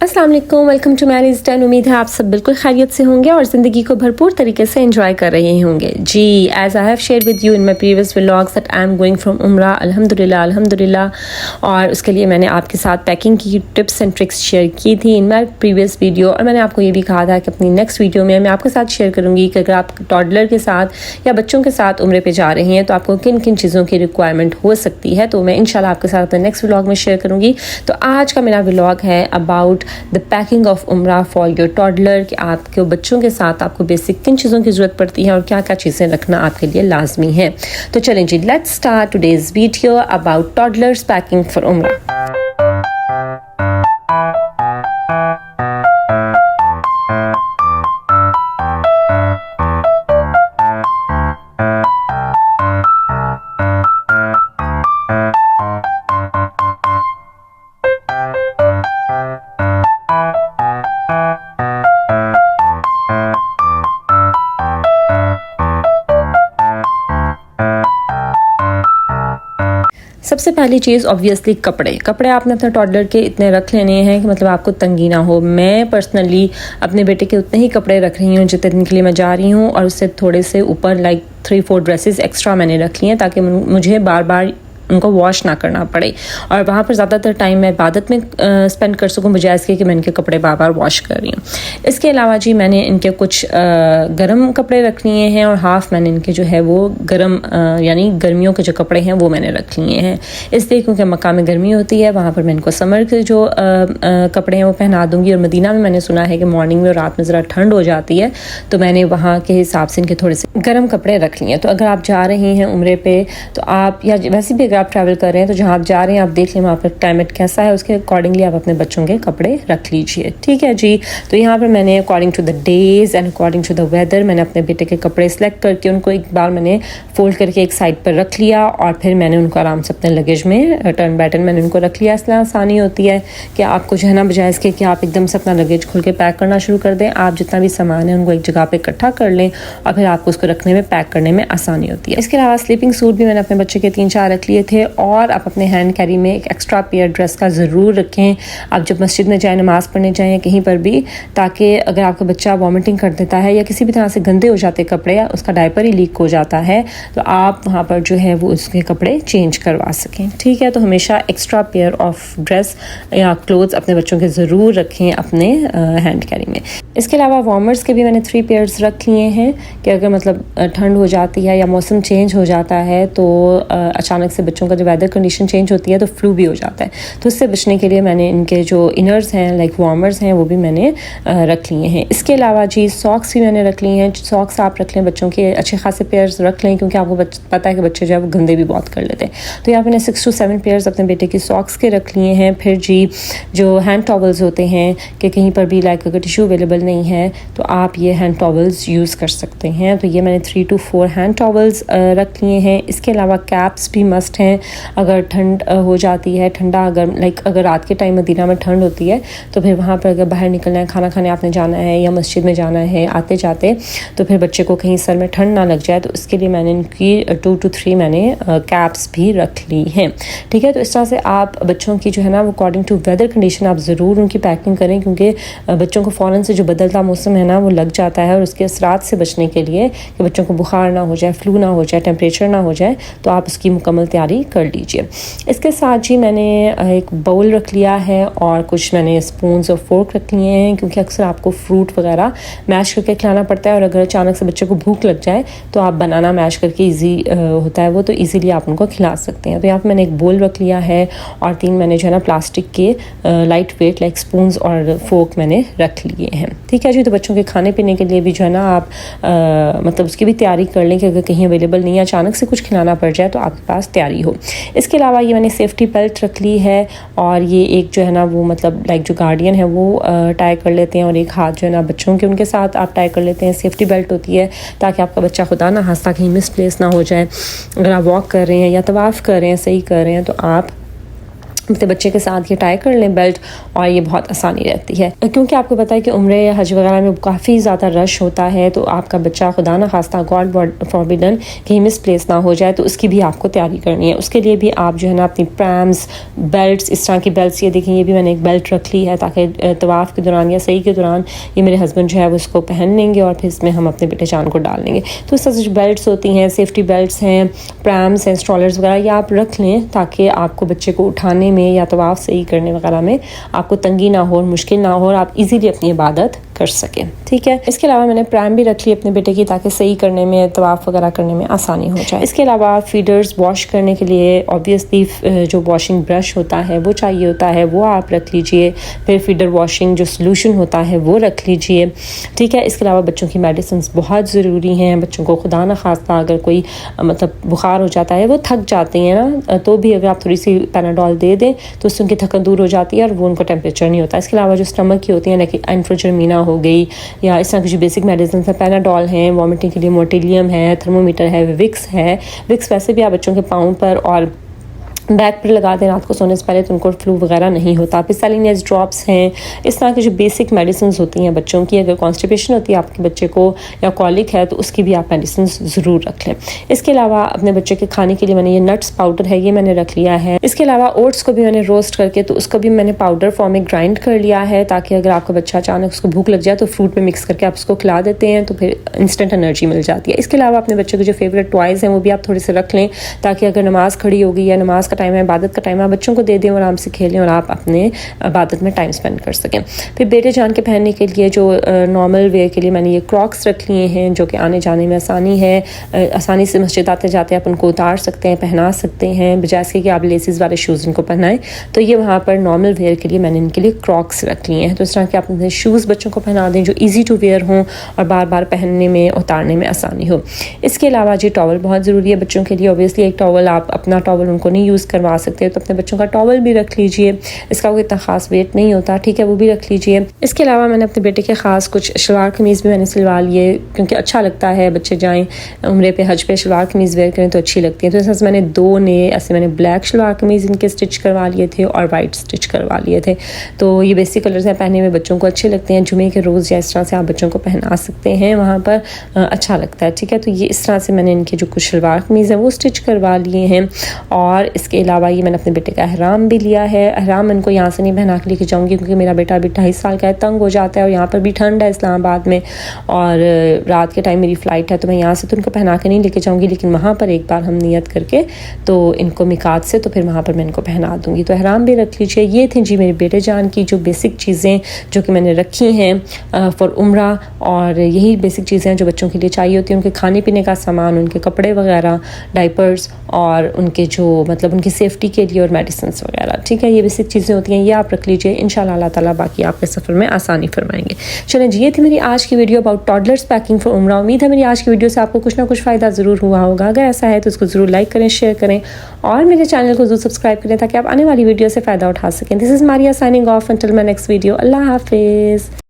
अस्सलाम वालेकुम, welcome to marriage done. उम्मीद है आप सब बिल्कुल खैरियत से होंगे और ज़िंदगी को भरपूर तरीके से एंजॉय कर रहे होंगे। जी, as I have share with you in my previous vlogs that I am going from उम्रा, अल्हम्दुलिल्लाह। और उसके लिए मैंने आपके साथ पैकिंग की टिप्स एंड ट्रिक्स शेयर की थी इन माई प्रीवियस वीडियो। और मैंने आपको ये भी कहा था कि अपनी नेक्स्ट वीडियो में मैं आपके साथ शेयर करूँगी कि अगर आप टॉडलर के साथ या बच्चों के साथ उम्रे पे जा रहे हैं तो आपको किन किन चीज़ों की रिक्वायरमेंट हो सकती है। तो मैं इंशाल्लाह आपके साथ अपने नेक्स्ट व्लॉग में शेयर करूँगी। तो आज का मेरा व्लॉग है अबाउट द पैकिंग ऑफ उम्रा फॉर योर टॉडलर, कि आपके बच्चों के साथ आपको बेसिक किन चीज़ों की ज़रूरत पड़ती है और क्या क्या चीज़ें रखना आपके लिए लाजमी है। तो चलें जी, let's start today's video about toddlers packing for उम्रा। सबसे पहली चीज़ ऑब्वियसली कपड़े आपने अपने टॉडलर के इतने रख लेने हैं कि मतलब आपको तंगी ना हो। मैं पर्सनली अपने बेटे के उतने ही कपड़े रख रही हूँ जितने दिन के लिए मैं जा रही हूँ, और उससे थोड़े से ऊपर लाइक 3-4 ड्रेसेस एक्स्ट्रा मैंने रख ली हैं ताकि मुझे बार बार उनको वॉश ना करना पड़े और वहाँ पर ज़्यादातर टाइम मैं इबादत में स्पेंड कर सकूँ बजाय इसके कि मैं इनके कपड़े बार बार वॉश कर रही हूँ। इसके अलावा जी मैंने इनके कुछ गर्म कपड़े रख लिए हैं और हाफ़ मैंने इनके जो है वो गर्म यानी गर्मियों के जो कपड़े हैं वो मैंने रख लिए हैं, इसलिए क्योंकि मक्का में गर्मी होती है, वहाँ पर मैं इनको समर के जो कपड़े हैं वो पहना दूँगी। और मदीना में मैंने सुना है कि मॉर्निंग में और रात में ज़रा ठंड हो जाती है, तो मैंने वहाँ के हिसाब से इनके थोड़े से गर्म कपड़े रख लिए हैं। तो अगर आप जा रहे हैं उम्रे पे तो आप, या वैसे भी आप ट्रैवल कर रहे हैं तो जहाँ आप जा रहे हैं आप देख लें वहाँ पर क्लाइमेट कैसा है, उसके अकॉर्डिंगली आप अपने बच्चों के कपड़े रख लीजिए। ठीक है जी। तो यहाँ पर मैंने according to the days and according to the weather मैंने अपने बेटे के कपड़े सेलेक्ट करके उनको एक बार मैंने फोल्ड करके एक साइड पर रख लिया और फिर मैंने उनको आराम से अपने लगेज में टर्न बाय टर्न मैंने उनको रख लिया। इसलिए आसानी होती है कि आपको जो है ना, बजाय इसके कि आप एकदम से अपना लगेज खोल के पैक करना शुरू कर दें, आप जितना भी सामान है उनको एक जगह पर इकट्ठा कर लें और फिर आपको उसको रखने में, पैक करने में आसानी होती है। इसके अलावा स्लीपिंग सूट भी मैंने अपने बच्चे के 3-4 रख लिए थे। और आप अपने हैंड कैरी में एक एक्स्ट्रा पेयर ड्रेस का ज़रूर रखें आप जब मस्जिद में जाएं, नमाज़ पढ़ने जाएं या कहीं पर भी, ताकि अगर आपका बच्चा वॉमिटिंग कर देता है या किसी भी तरह से गंदे हो जाते कपड़े या उसका डायपर ही लीक हो जाता है तो आप वहाँ पर जो है वो उसके कपड़े चेंज करवा सकें। ठीक है। तो हमेशा एक्स्ट्रा पेयर ऑफ ड्रेस या क्लोथ्स अपने बच्चों के ज़रूर रखें अपने हैंड कैरी में। इसके अलावा वार्मर्स के भी मैंने 3 पेयर्स रख लिए हैं कि अगर मतलब ठंड हो जाती है या मौसम चेंज हो जाता है तो अचानक से बच्चों का जो वेदर कंडीशन चेंज होती है तो फ्लू भी हो जाता है, तो उससे बचने के लिए मैंने इनके जो इनर्स हैं लाइक वार्मर्स हैं वो भी मैंने रख लिए हैं। इसके अलावा जी सॉक्स भी मैंने रख लिए हैं। सॉक्स आप रख लें बच्चों के अच्छे खासे पेयर्स रख लें, क्योंकि आपको पता है कि बच्चे जो है वो गंदे भी बहुत कर लेते हैं। तो यहाँ मैंने 6 to 7 पेयर्स अपने बेटे की सॉक्स के रख लिए हैं। फिर जी जो हैंड टॉवल्स होते हैं कि कहीं पर भी लाइक अगर टिश्यू अवेलेबल नहीं है तो आप ये हैंड टॉवल्स यूज़ कर सकते हैं, तो ये मैंने 3 to 4 हैंड टॉवल्स रख लिए हैं। इसके अलावा कैप्स भी मस्ट हैं अगर ठंड हो जाती है, ठंडा अगर लाइक अगर रात के टाइम मदीना में ठंड होती है तो फिर वहाँ पर अगर बाहर निकलना है, खाना खाने आपने जाना है या मस्जिद में जाना है आते जाते, तो फिर बच्चे को कहीं सर में ठंड ना लग जाए, तो इसके लिए मैंने इनकी 2 to 3 मैंने कैप्स भी रख ली हैं। ठीक है। तो इस तरह से आप बच्चों की जो है ना वो अकॉर्डिंग टू वेदर कंडीशन आप ज़रूर उनकी पैकिंग करें, क्योंकि बच्चों को फ़ौरन से जो बदलता मौसम है ना वो लग जाता है, और उसके असरात से बचने के लिए कि बच्चों को बुखार ना हो जाए, फ्लू ना हो जाए, टेम्परेचर ना हो जाए, तो आप उसकी मुकम्मल तैयारी कर लीजिए। इसके साथ जी मैंने एक बाउल रख लिया है और कुछ मैंने स्पून्स और फोर्क रख लिए हैं, क्योंकि अक्सर आपको फ्रूट वगैरह मैश करके खिलाना पड़ता है और अगर अचानक से बच्चे को भूख लग जाए तो आप बनाना मैश करके इजी होता है वो, तो इजीली आप उनको खिला सकते हैं। तो यहाँ पर मैंने एक बोल रख लिया है और 3 मैंने जो है ना प्लास्टिक के लाइट वेट लाइक स्पून्स और फोर्क मैंने रख लिए हैं। ठीक है जी। तो बच्चों के खाने पीने के लिए भी जो है ना आप मतलब उसकी भी तैयारी कर लें कि अगर कहीं अवेलेबल नहीं है, अचानक से कुछ खिलाना पड़ जाए तो आपके पास तैयारी हो। इसके अलावा ये मैंने सेफ्टी बेल्ट रख ली है और ये एक जो है ना वो मतलब लाइक जो गार्डियन है वो टाई कर लेते हैं और एक हाथ जो है ना बच्चों के उनके साथ आप टाई कर लेते हैं। सेफ्टी बेल्ट होती है ताकि आपका बच्चा खुदा ना हादसा कहीं मिसप्लेस ना हो जाए। अगर आप वॉक कर रहे हैं या तवाफ़ कर रहे हैं, सही कर रहे हैं, तो आप अपने बच्चे के साथ ये टाई कर लें बेल्ट, और ये बहुत आसानी रहती है। क्योंकि आपको पता है कि उम्रे या हज वगैरह में काफ़ी ज़्यादा रश होता है, तो आपका बच्चा खुदा ना खास्ता गॉड फॉरबिडन कहीं मिसप्लेस ना हो जाए, तो उसकी भी आपको तैयारी करनी है। उसके लिए भी आप जो है ना अपनी प्रैम्स, बेल्ट्स, इस तरह की बेल्ट्स, ये देखें ये भी मैंने एक बेल्ट रख ली है ताकि तवाफ़ के दौरान या सही के दौरान ये मेरे हस्बैंड जो है वो इसको पहन लेंगे और फिर इसमें हम अपने बेटे जान को डाल लेंगे। तो इस तरह से बेल्ट्स होती हैं, सेफ्टी बेल्ट्स हैं, प्रैम्स हैं, स्ट्रॉलर्स वगैरह, ये आप रख लें ताकि आपको बच्चे को उठाने में या तवाफ़ सही करने वगैरह में आपको तंगी ना हो, मुश्किल ना हो, और आप इजीली अपनी इबादत कर सकें। ठीक है, इसके अलावा मैंने प्रैम भी रख ली अपने बेटे की ताकि सही करने में, तवाफ़ वगैरह करने में आसानी हो जाए। इसके अलावा फीडर्स वॉश करने के लिए ऑब्वियसली जो वॉशिंग ब्रश होता है वो चाहिए होता है, वो आप रख लीजिए। फिर फीडर वॉशिंग जो सोल्यूशन होता है वो रख लीजिए। ठीक है, इसके अलावा बच्चों की मेडिसिन बहुत ज़रूरी हैं। बच्चों को खुदा न खास्ता अगर कोई मतलब बुखार हो जाता है, वो थक जाते हैं ना, तो भी अगर आप थोड़ी सी पैनाडोल दे दें तो उससे उनकी थकन दूर हो जाती है और वो उनको टेम्परेचर नहीं होता। इसके अलावा जो स्टमक की होती है, लाइक एन्फ्रोजर्मिना हो गई या इस तरह की जो बेसिक मेडिसिन है, पैनाडोल हैं, वॉमिटिंग के लिए मोटिलियम है, थर्मोमीटर है, विक्स है। विक्स वैसे भी आप बच्चों के पाँव पर और बैक पर लगा दें रात को सोने से पहले, तो उनको फ्लू वगैरह नहीं होता। पिसालिनियस ड्रॉप्स हैं, इस तरह की जो बेसिक मेडिसिन होती हैं बच्चों की। अगर कॉन्स्टिपेशन होती है आपके बच्चे को या कॉलिक है तो उसकी भी आप मेडिसिन ज़रूर रख लें। इसके अलावा अपने बच्चे के खाने के लिए मैंने ये नट्स पाउडर है, ये मैंने रख लिया है। इसके अलावा ओट्स को भी मैंने रोस्ट करके तो उसको भी मैंने पाउडर फॉर्म में ग्राइंड कर लिया है, ताकि अगर आपका बच्चा अचानक उसको भूख लग जाए तो फ्रूट में मिक्स करके आप उसको खिला देते हैं तो फिर इंस्टेंट एनर्जी मिल जाती है। इसके अलावा अपने बच्चे के जो फेवरेट टॉयज़ हैं वो भी आप थोड़े से रख लें, ताकि अगर नमाज़ खड़ी होगी या नमाज़ का टाइम है, इबादत का टाइम है, बच्चों को दे दें और आराम से खेलें और आप अपने इबादत में टाइम स्पेंड कर सकें। फिर बेटे जान के पहनने के लिए जो नॉर्मल वेयर के लिए मैंने ये क्रॉक्स रख लिए हैं, जो कि आने जाने में आसानी है। आसानी से मस्जिद आते जाते आप उनको उतार सकते हैं, पहना सकते हैं, बजाय इसके कि आप लेसिस वाले शूज़ इनको पहनाएं। तो ये वहाँ पर नॉर्मल वेयर के लिए मैंने इनके लिए क्रॉक्स रख लिए हैं। तो इस तरह के आप अपने शूज़ बच्चों को पहना दें जो ईजी टू वेयर हों और बार बार पहनने में, उतारने में आसानी हो। इसके अलावा जी टॉवल बहुत ज़रूरी है बच्चों के लिए। ऑब्वियसली एक टॉवल, आप अपना टॉवल उनको नहीं यूज़ करवा सकते तो अपने बच्चों का टॉवल भी रख लीजिए। इसका कोई इतना खास वेट नहीं होता, ठीक है, वो भी रख लीजिए। इसके अलावा मैंने अपने बेटे के खास कुछ शलवार कमीज़ भी मैंने सिलवा लिए, क्योंकि अच्छा लगता है बच्चे जाएं उम्रे पे, हज पे शलवार कमीज़ वेयर करें तो अच्छी लगती है। तो ऐसे मैंने दो नए ऐसे मैंने ब्लैक शलवार कमीज़ इनके स्टिच करवा लिए थे और वाइट स्टिच करवा लिए थे। तो ये बेसिक कलर्स हैं, पहनने में बच्चों को अच्छे लगते हैं। जुमे के रोज़ या इस तरह से आप बच्चों को पहना सकते हैं, वहाँ पर अच्छा लगता है। ठीक है, तो ये इस तरह से मैंने इनके जो कुछ शलवार कमीज़ है वो स्टिच करवा लिए हैं। और इसके अलावा ये मैंने अपने बेटे का अहराम भी लिया है। अहराम इनको यहाँ से नहीं पहना के लेके जाऊँगी क्योंकि मेरा बेटा अभी 2.5 साल का है, तंग हो जाता है और यहाँ पर भी ठंड है इस्लामाबाद में और रात के टाइम मेरी फ़्लाइट है, तो मैं यहाँ से तो इनको पहना के नहीं लेके जाऊँगी, लेकिन वहाँ पर एक बार हम नियत करके तो इनको मिकात से तो फिर वहाँ पर मैं इनको पहना दूँगी। तो अहराम भी रख लीजिए। ये थी जी मेरे बेटे जान की जो बेसिक चीज़ें जो कि मैंने रखी हैं फॉर उम्रा, और यही बेसिक चीज़ें हैं जो बच्चों के लिए चाहिए होती हैं। उनके खाने पीने का सामान, उनके कपड़े वगैरह, डाइपर्स और उनके जो मतलब उनकी सेफ्टी के लिए और मेडिसिन वगैरह। ठीक है, ये बेसिक चीज़ें होती हैं, ये आप रख लीजिए। इंशाल्लाह अल्लाह ताला बाकी आपके सफ़र में आसानी फरमाएंगे। चलें जी, ये थी मेरी आज की video about toddlers packing for उम्रा। उम्मीद है मेरी आज की वीडियो से आपको कुछ ना कुछ फ़ायदा ज़रूर हुआ होगा। अगर ऐसा है तो उसको ज़रूर लाइक करें, शेयर करें और मेरे चैनल को ज़रूर सब्सक्राइब करें ताकि आप आने वाली वीडियो से फ़ायदा उठा सकें। This is Maria signing off until my next video. अल्लाह हाफिज़।